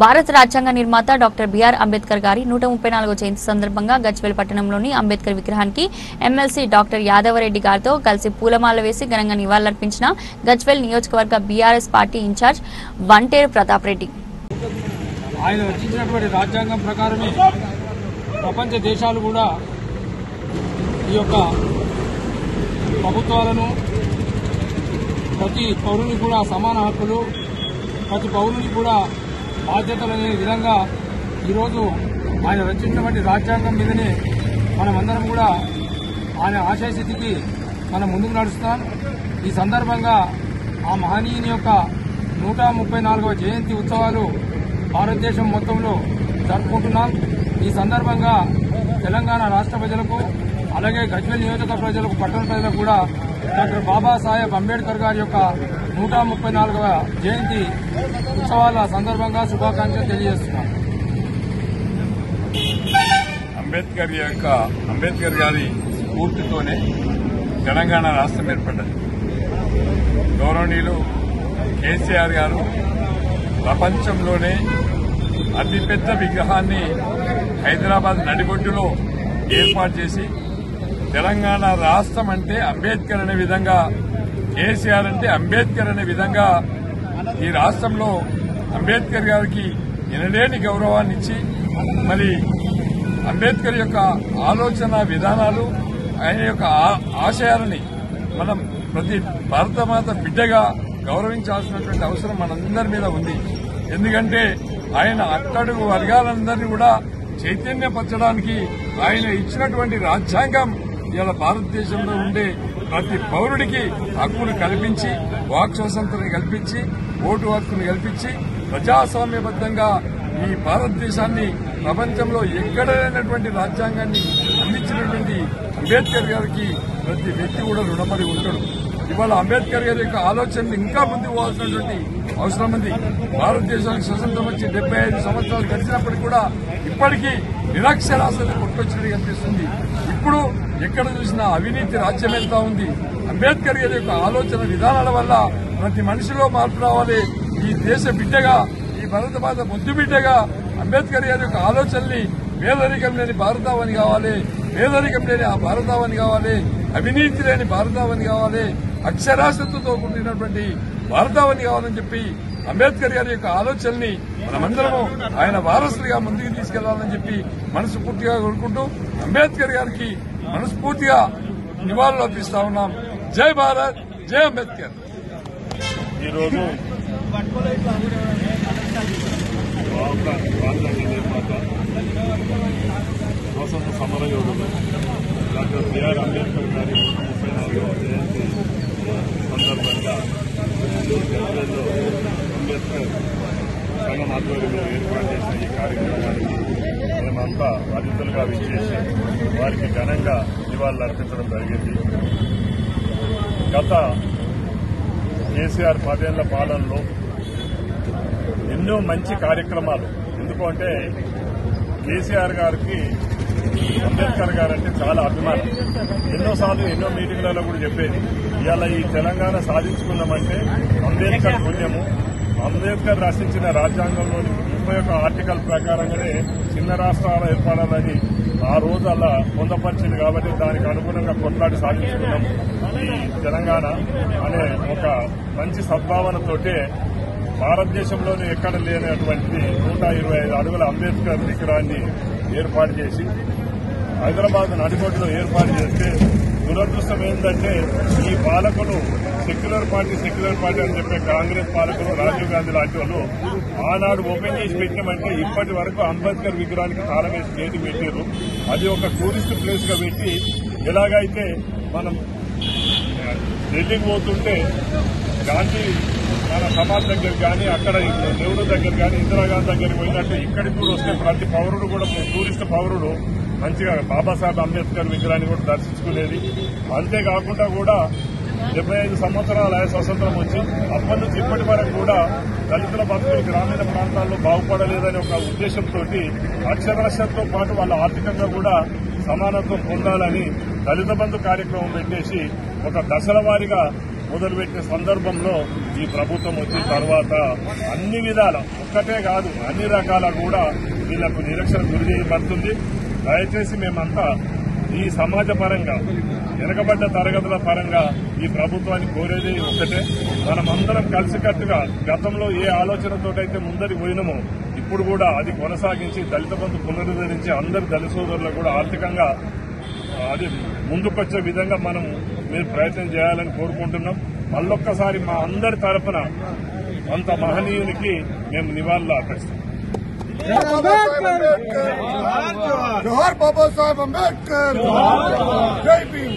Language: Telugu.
భారత రాజ్యాంగ నిర్మాత డాక్టర్ బిఆర్ అంబేద్కర్ గారి 134వ జయంతి సందర్భంగా గజ్వేల్ పట్టణంలోని అంబేద్కర్ విగ్రహానికి ఎమ్మెల్సీ డాక్టర్ యాదవరెడ్డి గారితో కలిసి పూలమాల వేసి ఘనంగా నివాళులర్పించిన గజ్వేల్ నియోజకవర్గ బీఆర్ఎస్ పార్టీ ఇన్ఛార్జ్ వంటేరు ప్రతాప్ రెడ్డి. ఆయన రచించినటువంటి రాజ్యాంగం ప్రకారమే ప్రపంచ దేశాలు కూడా ఈ యొక్క ప్రభుత్వాలను ప్రతి పౌరుని కూడా సమాన హక్కులు, ప్రతి పౌరుని కూడా బాధ్యతలు అనే విధంగా ఈరోజు ఆయన రచించినటువంటి రాజ్యాంగం మీదనే మనమందరం కూడా ఆయన ఆశయస్థితికి మనం ముందుకు నడుస్తాం. ఈ సందర్భంగా ఆ మహనీయుని యొక్క 134వ జయంతి ఉత్సవాలు భారతదేశం మొత్తంలో జరుపుకుంటున్నాం. ఈ సందర్భంగా తెలంగాణ రాష్ట్ర ప్రజలకు, అలాగే గజ్వేల్ నియోజక ప్రజలకు, పట్టణ ప్రజలకు కూడా డాక్టర్ బాబాసాహెబ్ అంబేద్కర్ గారి యొక్క 134వ జయంతి ఉత్సవాల సందర్భంగా శుభాకాంక్షలు తెలియజేస్తున్నాం. అంబేద్కర్ గారి స్ఫూర్తితోనే తెలంగాణ రాష్ట్రం ఏర్పడ్డది. గౌరవనీయులు కేసీఆర్ గారు ప్రపంచంలోనే అతిపెద్ద విగ్రహాన్ని హైదరాబాద్ నడిబొడ్డులో ఏర్పాటు చేసి తెలంగాణ రాష్ట్రం అంటే అంబేద్కర్ అనే విధంగా, కేసీఆర్ అంటే అంబేద్కర్ అనే విధంగా ఈ రాష్ట్రంలో అంబేద్కర్ గారికి ఎనలేని గౌరవాన్ని ఇచ్చి, మరి అంబేద్కర్ యొక్క ఆలోచన విధానాలు, ఆయన యొక్క ఆశయాలని మనం ప్రతి భారతమాత బిడ్డగా గౌరవించాల్సినటువంటి అవసరం మనందరి మీద ఉంది. ఎందుకంటే ఆయన అట్టడుగు వర్గాలందరినీ కూడా చైతన్యపరచడానికి ఆయన ఇచ్చినటువంటి రాజ్యాంగం ఇవాళ భారతదేశంలో ఉండే ప్రతి పౌరుడికి హక్కును కల్పించి, వాక్ స్వాతంత్రాన్ని కల్పించి, ఓటు హక్కును కల్పించి, ప్రజాస్వామ్యబద్దంగా ఈ భారతదేశాన్ని ప్రపంచంలో ఎక్కడ లేనటువంటి రాజ్యాంగాన్ని అందించినటువంటి అంబేద్కర్ గారికి ప్రతి వ్యక్తి కూడా రుణపడి ఉంటాడు. ఇవాళ అంబేద్కర్ గారి యొక్క ఆలోచనలు ఇంకా ముందుకు పోవాల్సినటువంటి అవసరం ఉంది. భారతదేశానికి స్వతంత్రం వచ్చి 75 సంవత్సరాలు గడిచినప్పటికీ కూడా ఇప్పటికీ నిరక్షరాస్యత కొట్టొచ్చినట్టు కనిపిస్తుంది. ఇప్పుడు ఎక్కడ చూసినా అవినీతి రాజ్యం వెళ్తా ఉంది. అంబేద్కర్ గారి యొక్క ఆలోచన విధానాల వల్ల ప్రతి మనిషిలో మార్పు రావాలి. ఈ దేశ బిడ్డగా, ఈ భారతమాత ముద్దు బిడ్డగా అంబేద్కర్ గారి యొక్క ఆలోచనల్ని పేదరికం లేని భారతావని కావాలి, పేదరికం లేని ఆ భారతావని కావాలి, అవినీతి లేని భారతావని కావాలి, అక్షరాస్యతతో కూడినటువంటి భారతావని కావాలని చెప్పి అంబేద్కర్ గారి యొక్క ఆలోచనల్ని మనమందరము ఆయన వారసులుగా ముందుకు తీసుకెళ్లాలని చెప్పి మనస్ఫూర్తిగా కోరుకుంటూ అంబేద్కర్ గారికి మనస్ఫూర్తిగా నివాళులు అర్పిస్తా ఉన్నాం. జై భారత్, జై అంబేద్కర్. ఈరోజు స్వాతంత్ర సమర యోధులు డాక్టర్ బిఆర్ అంబేద్కర్ గారి 134వ జయంతి సందర్భంగా గజ్వేల్లో అంబేద్కర్ సంఘం ఆధ్వర్యంలో ఏర్పాటు చేసిన ఈ కార్యక్రమానికి మేమంతా బాధితులుగా విచ్చేసి వారికి ఘనంగా నివాళులు అర్పించడం జరిగింది. గత కేసీఆర్ 10 ఏళ్ల పాలనలో ఎన్నో మంచి కార్యక్రమాలు, ఎందుకంటే కేసీఆర్ గారికి అంబేద్కర్ గారంటే చాలా అభిమానం. ఎన్నోసార్లు ఎన్నో మీటింగ్లలో కూడా చెప్పేది, ఇవాళ ఈ తెలంగాణ సాధించుకున్నామంటే అంబేద్కర్ పుణ్యము. అంబేద్కర్ రచించిన రాజ్యాంగంలోని 31 ఆర్టికల్ ప్రకారంగానే చిన్న రాష్ట్రాల ఏర్పడాలని ఆ రోజు అలా పొందపరిచింది. కాబట్టి దానికి అనుగుణంగా కొట్లాడి సాధించుకున్నాం ఈ తెలంగాణ అనే ఒక మంచి సద్భావనతోటే భారతదేశంలోనే ఎక్కడ లేనటువంటి 125 అడుగుల అంబేద్కర్ విగ్రహాన్ని ఏర్పాటు చేసి హైదరాబాద్ నడిబొడ్డులో ఏర్పాటు చేస్తే దురదృష్టం ఏంటంటే ఈ పాలకులు సెక్యులర్ పార్టీ అని చెప్పే కాంగ్రెస్ పాలకులు, రాజీవ్ గాంధీ లాంటి వాళ్ళు ఆనాడు ఓపెన్ చేసి పెట్టినామంటే ఇప్పటి వరకు అంబేద్కర్ విగ్రహానికి తాళం వేసి చేతి పెట్టారు. అది ఒక టూరిస్ట్ ప్లేస్ గా పెట్టి, ఎలాగైతే మనం ఢిల్లీకి పోతుంటే గాంధీ మన సమాజ్ దగ్గర కానీ, అక్కడ నెహ్రూ దగ్గర కానీ, ఇందిరాగాంధీ దగ్గరికి పోయినట్టు ఇక్కడికి కూడా వస్తే ప్రతి పౌరుడు కూడా, టూరిస్ట్ పౌరుడు మంచిగా బాబాసాహెబ్ అంబేద్కర్ విగ్రహాన్ని కూడా దర్శించుకునేది. అంతేకాకుండా కూడా 75 సంవత్సరాల స్వతంత్రం వచ్చి అప్పటి నుంచి ఇప్పటి వరకు కూడా దళితుల బతుకులు గ్రామీణ ప్రాంతాల్లో బాగుపడలేదనే ఒక ఉద్దేశంతో అక్షరాస్యతతో పాటు వాళ్ళ ఆర్థికంగా కూడా సమానత్వం పొందాలని దళిత బంధు కార్యక్రమం పెట్టేసి ఒక దశల వారీగా మొదలుపెట్టిన సందర్భంలో ఈ ప్రభుత్వం వచ్చిన తర్వాత అన్ని విధాల ఒక్కటే కాదు అన్ని రకాల కూడా వీళ్లకు నిరక్షణ గురి చేయబడుతుంది. దయచేసి మేమంతా ఈ సమాజ పరంగా వెనకబడ్డ తరగతుల పరంగా ఈ ప్రభుత్వాన్ని కోరేది ఒక్కటే, మనమందరం కలిసికట్టుగా గతంలో ఏ ఆలోచనతోటైతే ముందరి పోయినామో ఇప్పుడు కూడా అది కొనసాగించి దళిత బంధు పునరుద్ధరించి అందరి దళిత సోదరులు కూడా ఆర్థికంగా అది ముందుకొచ్చే విధంగా మీరు ప్రయత్నం చేయాలని కోరుకుంటున్నాం. మళ్ళొక్కసారి మా అందరి తరఫున అంత మహనీయునికి మేము నివాళులు అర్పిస్తాం. जोहार बाबा साहेब अम्बेडकर, जय भीम।